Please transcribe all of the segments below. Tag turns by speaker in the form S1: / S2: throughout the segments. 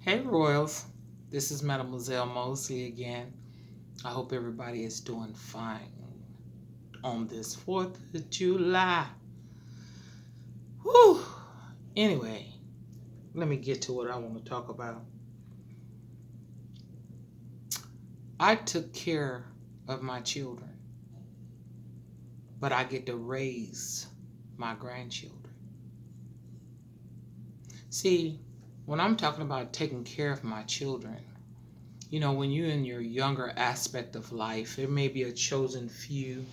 S1: Hey Royals, this is Mademoiselle Mosley again. I hope everybody is doing fine on this 4th of July. Whew. Anyway, let me get to what I want to talk about. I took care of my children, but I get to raise my grandchildren. See, when I'm talking about taking care of my children, when you're in your younger aspect of life, there may be a chosen few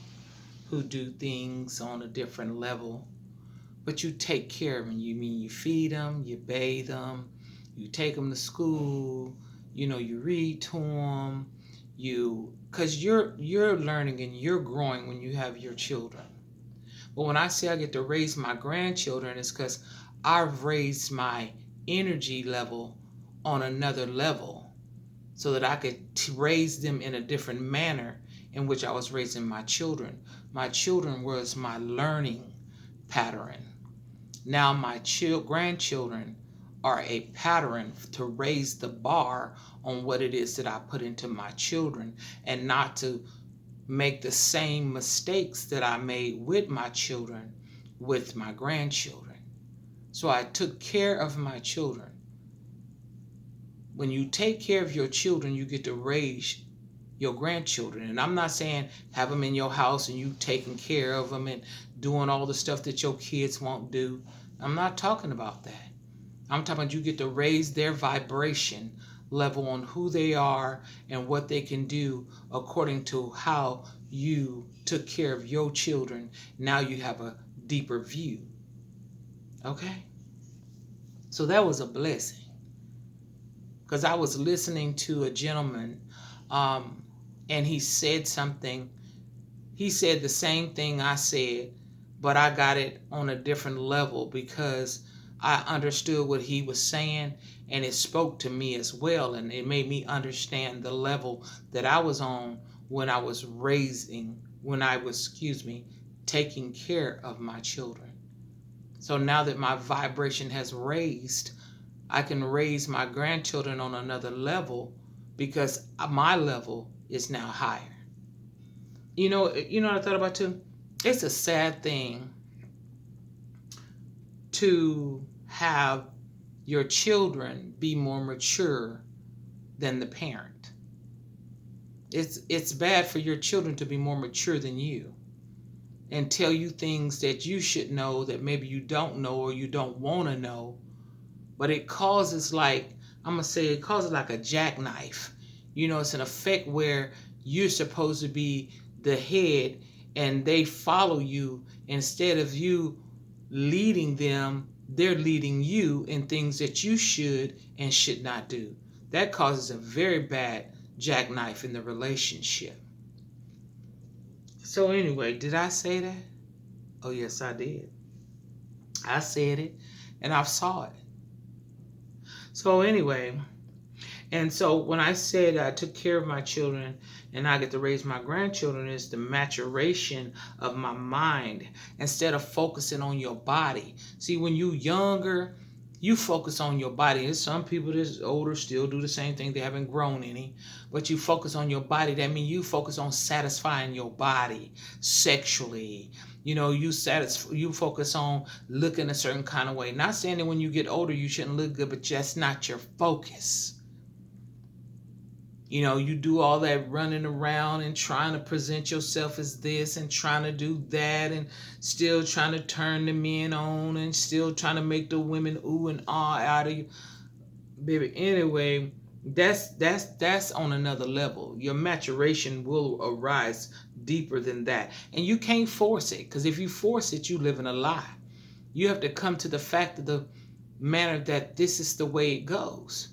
S1: who do things on a different level, but you take care of them. You feed them, you bathe them, you take them to school, you read to them, because you're learning and you're growing when you have your children. But when I say I get to raise my grandchildren, it's because I've raised my energy level on another level so that I could raise them in a different manner in which I was raising my children. My children was my learning pattern. Now my grandchildren are a pattern to raise the bar on what it is that I put into my children, and not to make the same mistakes that I made with my children with my grandchildren. So I took care of my children. When you take care of your children, you get to raise your grandchildren. And I'm not saying have them in your house and you taking care of them and doing all the stuff that your kids won't do. I'm not talking about that. I'm talking about you get to raise their vibration level on who they are and what they can do according to how you took care of your children. Now you have a deeper view. Okay? So that was a blessing. Because I was listening to a gentleman, and he said something. He said the same thing I said, but I got it on a different level because I understood what he was saying, and it spoke to me as well, and it made me understand the level that I was on when I was taking care of my children. So now that my vibration has raised, I can raise my grandchildren on another level because my level is now higher. What I thought about too? It's a sad thing to have your children be more mature than the parent. It's bad for your children to be more mature than you and tell you things that you should know that maybe you don't know or you don't want to know. But it causes like a jackknife. It's an effect where you're supposed to be the head and they follow you. Instead of you leading them, they're leading you in things that you should and should not do. That causes a very bad jackknife in the relationship. So anyway, did I say that? Oh yes, I did. I said it and I saw it. So anyway, and so when I said I took care of my children and I get to raise my grandchildren, is the maturation of my mind instead of focusing on your body. See, when you younger, you focus on your body. There's some people that's older still do the same thing. They haven't grown any. But you focus on your body. That means you focus on satisfying your body sexually. You focus on looking a certain kind of way. Not saying that when you get older you shouldn't look good, but that's not your focus. You do all that running around and trying to present yourself as this and trying to do that and still trying to turn the men on and still trying to make the women ooh and ah out of you. Baby, anyway, that's on another level. Your maturation will arise deeper than that. And you can't force it, because if you force it, you live in a lie. You have to come to the fact of the manner that this is the way it goes.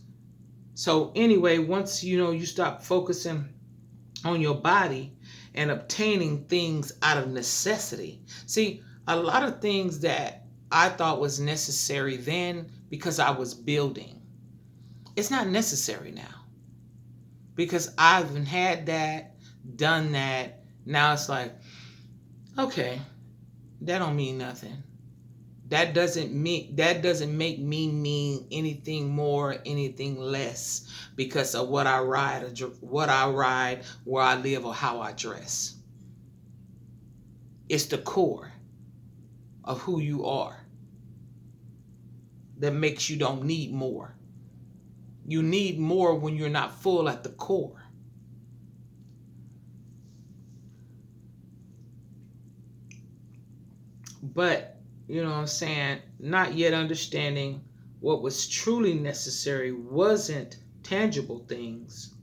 S1: So anyway, once you stop focusing on your body and obtaining things out of necessity. See, a lot of things that I thought was necessary then because I was building, it's not necessary now. Because I've had that, done that. Now it's like, okay, that don't mean nothing. That doesn't make me mean anything more, anything less because of what I ride, where I live, or how I dress. It's the core of who you are that makes you don't need more. You need more when you're not full at the core. But, you know what I'm saying, not yet understanding what was truly necessary wasn't tangible things.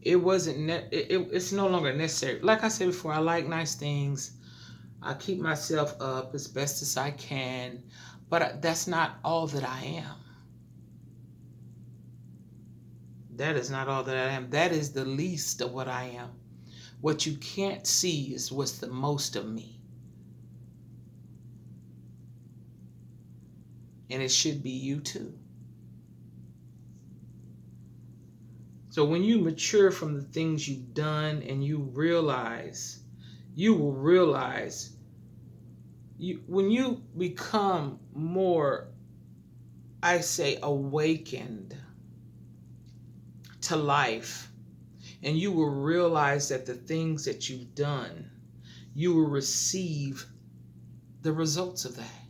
S1: It wasn't, it's no longer necessary. Like I said before, I like nice things. I keep myself up as best as I can, but that's not all that I am. That is not all that I am. That is the least of what I am. What you can't see is what's the most of me. And it should be you too. So when you mature from the things you've done and you will realize, when you become more, I say, awakened to life, and you will realize that the things that you've done, you will receive the results of that.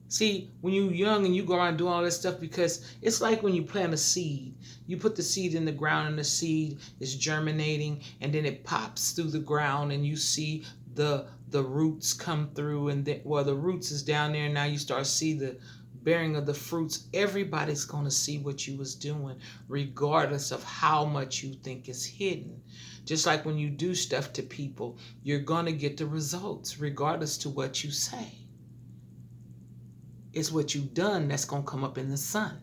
S1: See, when you're young and you go around doing all this stuff, because it's like when you plant a seed, you put the seed in the ground and the seed is germinating, and then it pops through the ground and you see the roots come through, and the roots is down there, and now you start to see the bearing of the fruits. Everybody's going to see what you was doing, regardless of how much you think is hidden. Just like when you do stuff to people, you're going to get the results, regardless to what you say. It's what you've done that's going to come up in the sun.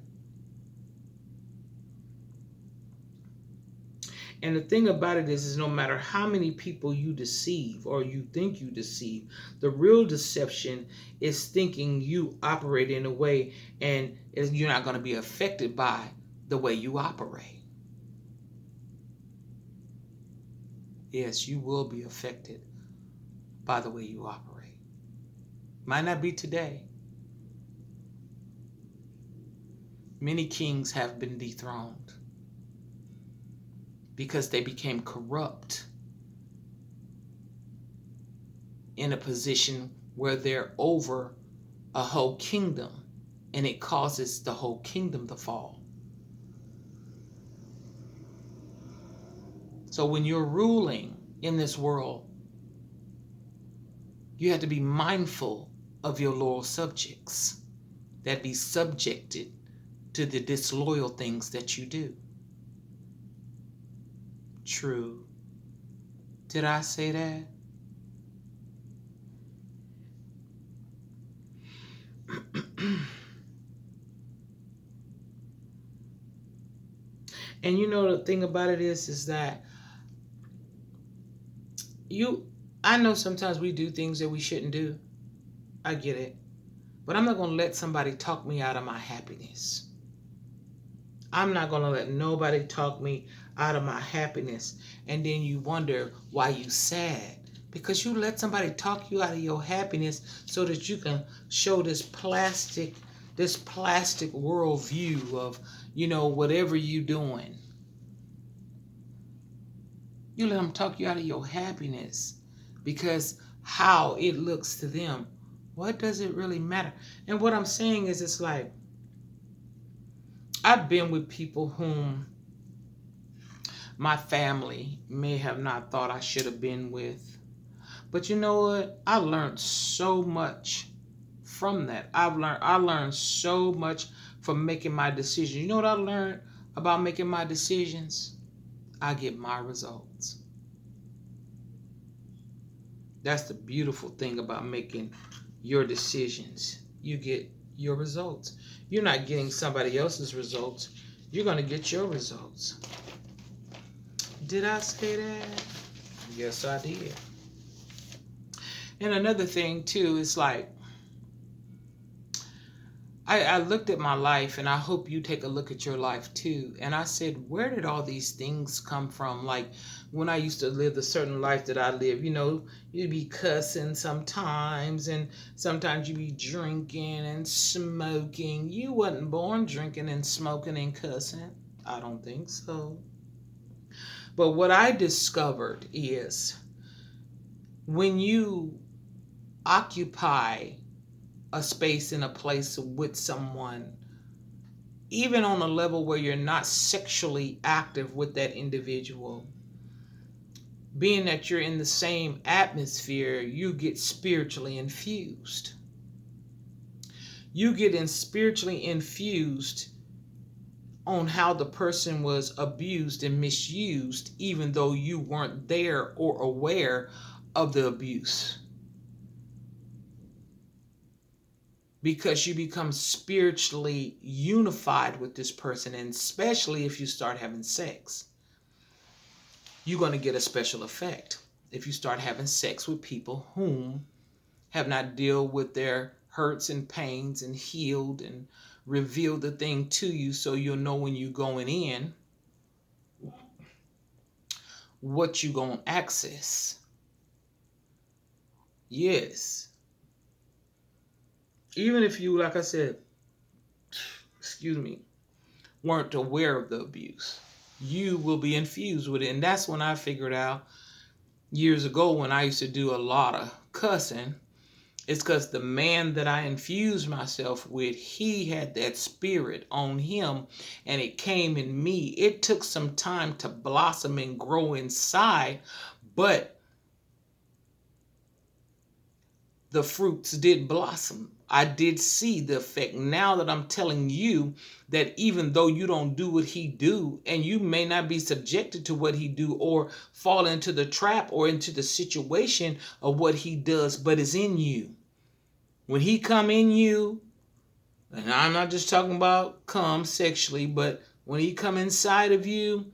S1: And the thing about it is no matter how many people you deceive or you think you deceive, the real deception is thinking you operate in a way and you're not going to be affected by the way you operate. Yes, you will be affected by the way you operate. Might not be today. Many kings have been dethroned because they became corrupt in a position where they're over a whole kingdom, and it causes the whole kingdom to fall. So when you're ruling in this world, you have to be mindful of your loyal subjects that be subjected to the disloyal things that you do. True. Did I say that? And you know, the thing about it is that I know sometimes we do things that we shouldn't do. I get it. But I'm not going to let somebody talk me out of my happiness. I'm not going to let nobody talk me out of my happiness. And then you wonder why you sad. Because you let somebody talk you out of your happiness so that you can show this plastic worldview of, whatever you doing. You let them talk you out of your happiness because how it looks to them. What does it really matter? And what I'm saying is, it's like, I've been with people whom my family may have not thought I should have been with. But you know what? I learned so much from that. I learned so much from making my decisions. You know what I learned about making my decisions? I get my results. That's the beautiful thing about making your decisions. You get your results. You're not getting somebody else's results. You're going to get your results. Did I say that? Yes, I did. And another thing too is like, I looked at my life, and I hope you take a look at your life too. And I said, where did all these things come from? Like when I used to live the certain life that I live, you'd be cussing sometimes, and sometimes you'd be drinking and smoking. You wasn't born drinking and smoking and cussing. I don't think so. But what I discovered is when you occupy a space in a place with someone, even on a level where you're not sexually active with that individual, being that you're in the same atmosphere, you get spiritually infused. You get spiritually infused on how the person was abused and misused, even though you weren't there or aware of the abuse. Because you become spiritually unified with this person, and especially if you start having sex, you're going to get a special effect. If you start having sex with people whom have not dealt with their hurts and pains and healed and revealed the thing to you, so you'll know when you're going in what you're going to access. Yes. Even if you, like I said, excuse me, weren't aware of the abuse, you will be infused with it. And that's when I figured out years ago, when I used to do a lot of cussing, it's because the man that I infused myself with, he had that spirit on him, and it came in me. It took some time to blossom and grow inside, but the fruits did blossom. I did see the effect. Now that I'm telling you that even though you don't do what he do, and you may not be subjected to what he do or fall into the trap or into the situation of what he does, but is in you. When he come in you, and I'm not just talking about come sexually, but when he come inside of you,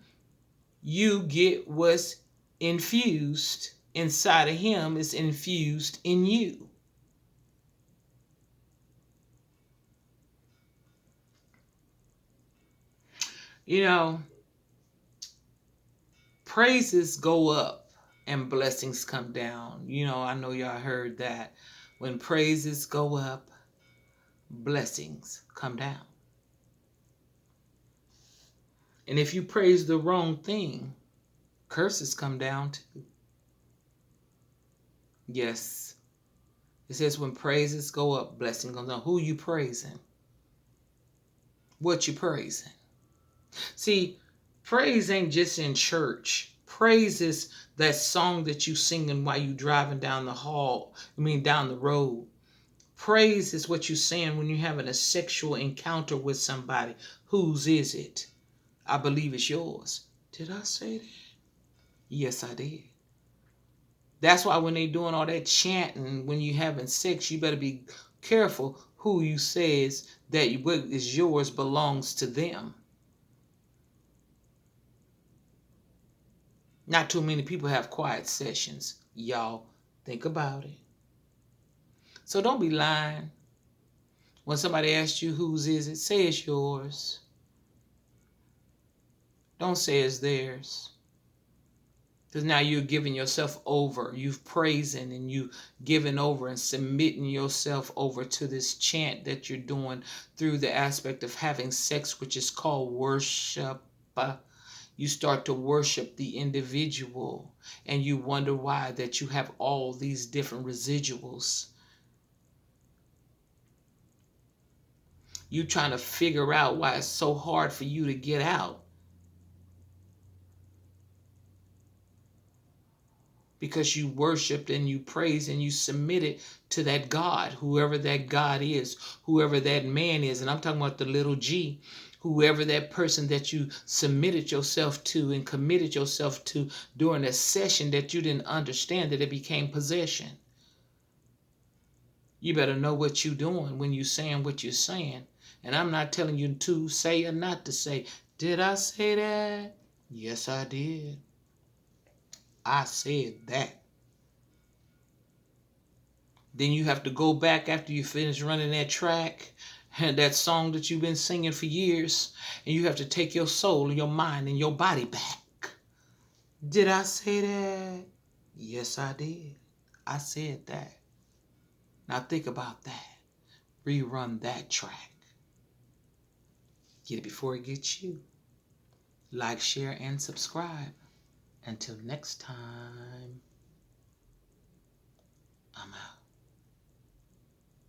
S1: you get what's infused inside of him is infused in you. You know, praises go up and blessings come down. I know y'all heard that. When praises go up, blessings come down. And if you praise the wrong thing, curses come down too. Yes. It says when praises go up, blessing comes down. Who you praising? What you praising? See, praise ain't just in church. Praise is that song that you singing while you driving down the down the road. Praise is what you're saying when you're having a sexual encounter with somebody. Whose is it? I believe it's yours. Did I say that? Yes, I did. That's why when they doing all that chanting when you having sex, you better be careful who you says that what is yours belongs to them. Not too many people have quiet sessions. Y'all, think about it. So don't be lying. When somebody asks you whose is it, say it's yours. Don't say it's theirs. Because now you're giving yourself over. You've praising and you giving over and submitting yourself over to this chant that you're doing through the aspect of having sex, which is called worship. You start to worship the individual, and you wonder why that you have all these different residuals. You trying to figure out why it's so hard for you to get out. Because you worshiped and you praised and you submitted to that God, whoever that God is, whoever that man is. And I'm talking about the little G, whoever that person that you submitted yourself to and committed yourself to during a session that you didn't understand, that it became possession. You better know what you're doing when you're saying what you're saying. And I'm not telling you to say or not to say. Did I say that? Yes, I did. I said that. Then you have to go back after you finish running that track, And that song that you've been singing for years, and you have to take your soul and your mind and your body back. Did I say that? Yes, I did. I said that. Now think about that. Rerun that track. Get it before it gets you. Like, share, and subscribe. Until next time.